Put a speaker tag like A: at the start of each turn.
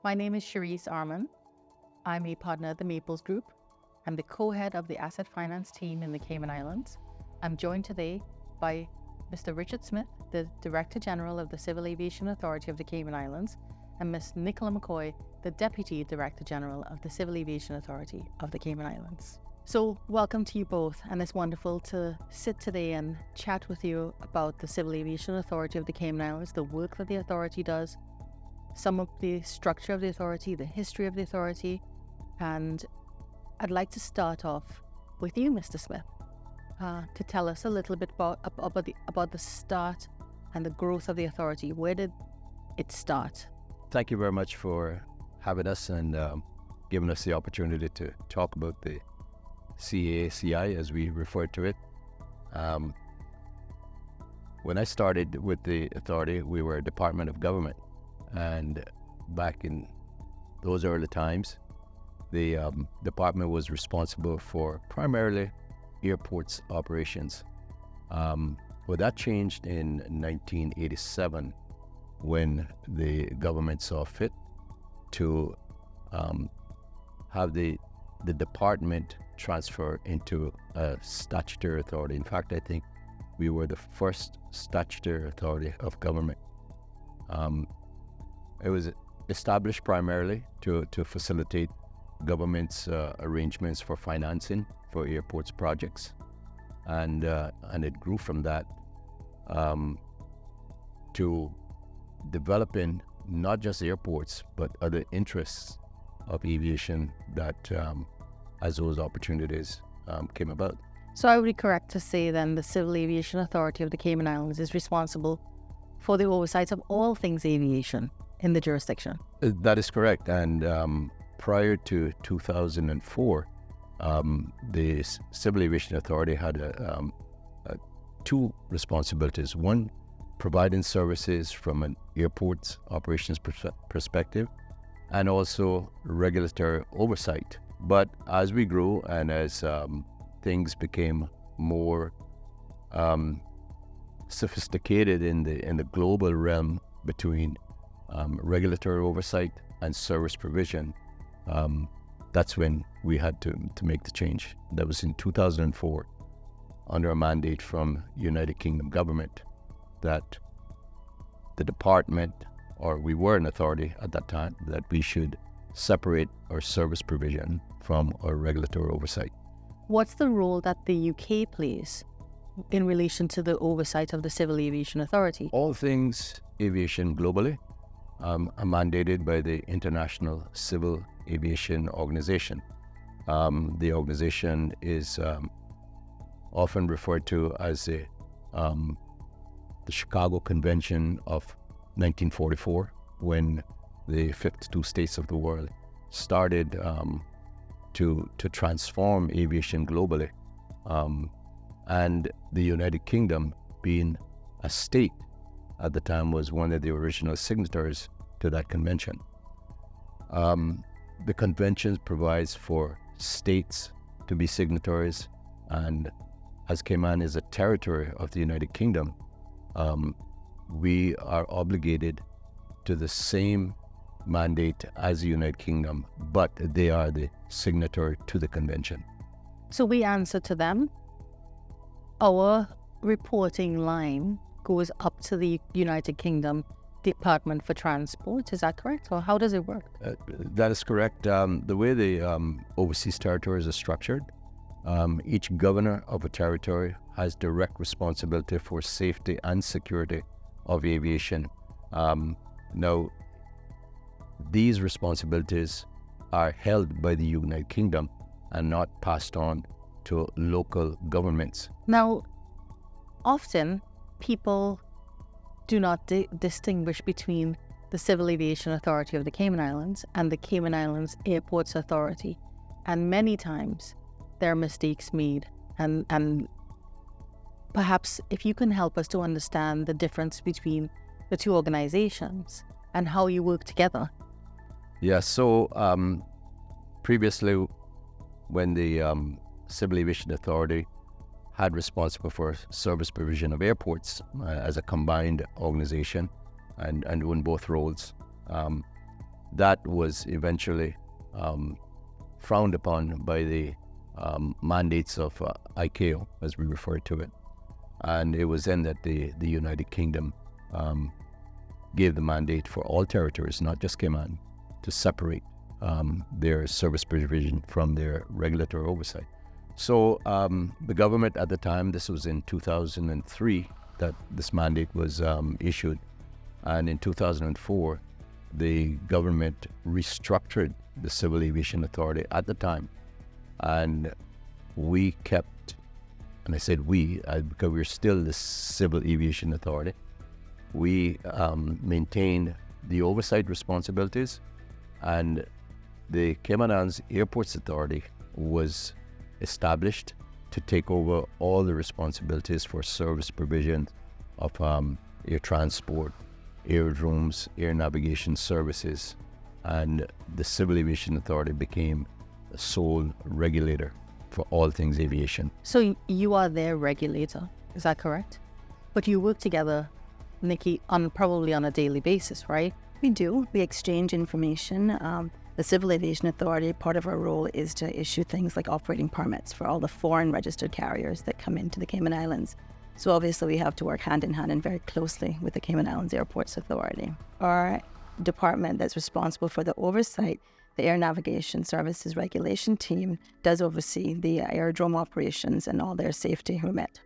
A: My name is Sherice Arman. I'm a partner at the Maples Group. I'm the co-head of the asset finance team in the Cayman Islands. I'm joined today by Mr. Richard Smith, the Director General of the Civil Aviation Authority of the Cayman Islands, and Ms. Nicoela McCoy, the Deputy Director General of the Civil Aviation Authority of the Cayman Islands. So welcome to you both, and it's wonderful to sit today and chat with you about the Civil Aviation Authority of the Cayman Islands, the work that the authority does, some of the structure of the authority, the history of the authority, and I'd like to start off with you, Mr. Smith, to tell us a little bit about the start and the growth of the authority. Where did it start?
B: Thank you very much for having us and giving us the opportunity to talk about the CAACI, as we refer to it. When I started with the authority, we were a department of government. And back in those early times, the department was responsible for primarily airports operations. Well, that changed in 1987 when the government saw fit to have the department transfer into a statutory authority. In fact, I think we were the first statutory authority of government. It was established primarily to facilitate government's arrangements for financing for airports projects, and it grew from that to developing not just airports but other interests of aviation that as those opportunities came about.
A: So I would be correct to say then the Civil Aviation Authority of the Cayman Islands is responsible for the oversight of all things aviation in the jurisdiction?
B: That is correct. And prior to 2004, the Civil Aviation Authority had two responsibilities. One, providing services from an airport's operations perspective, and also regulatory oversight. But as we grew and as things became more sophisticated in the global realm between regulatory oversight and service provision, that's when we had to make the change. That was in 2004, under a mandate from United Kingdom government that the department, or we were an authority at that time, that we should separate our service provision from our regulatory oversight.
A: What's the role that the UK plays in relation to the oversight of the Civil Aviation Authority?
B: All things aviation globally are mandated by the International Civil Aviation Organization. The organization is often referred to as the Chicago Convention of 1944, when the 52 states of the world started to transform aviation globally. And the United Kingdom, being a state at the time, was one of the original signatories to that convention. The convention provides for states to be signatories, and as Cayman is a territory of the United Kingdom, we are obligated to the same mandate as the United Kingdom, but they are the signatory to the convention.
A: So we answer to them. Our reporting line goes up to the United Kingdom Department for Transport. Is that correct? Or how does it work?
B: That is correct. The way the overseas territories are structured, each governor of a territory has direct responsibility for safety and security of aviation. Now, these responsibilities are held by the United Kingdom and not passed on to local governments.
A: Now, often people do not distinguish between the Civil Aviation Authority of the Cayman Islands and the Cayman Islands Airports Authority. And many times there are mistakes made. And perhaps if you can help us to understand the difference between the two organizations and how you work together.
B: Yeah, so previously when the Civil Aviation Authority had responsible for service provision of airports as a combined organization and doing both roles. that was eventually frowned upon by the mandates of ICAO, as we refer to it. And it was then that the United Kingdom gave the mandate for all territories, not just Cayman, to separate their service provision from their regulatory oversight. So the government at the time, this was in 2003, that this mandate was issued. And in 2004, the government restructured the Civil Aviation Authority at the time. And we kept, and I said we, because we're still the Civil Aviation Authority, we maintained the oversight responsibilities, and the Cayman Islands Airports Authority was established to take over all the responsibilities for service provision of air transport, aerodromes, air navigation services, and the Civil Aviation Authority became the sole regulator for all things aviation.
A: So you are their regulator, is that correct? But you work together, Nikki, probably on a daily basis, right?
C: We do. We exchange information. The Civil Aviation Authority, part of our role is to issue things like operating permits for all the foreign registered carriers that come into the Cayman Islands. So obviously we have to work hand in hand and very closely with the Cayman Islands Airports Authority. Our department that's responsible for the oversight, the Air Navigation Services Regulation Team, does oversee the aerodrome operations and all their safety remit.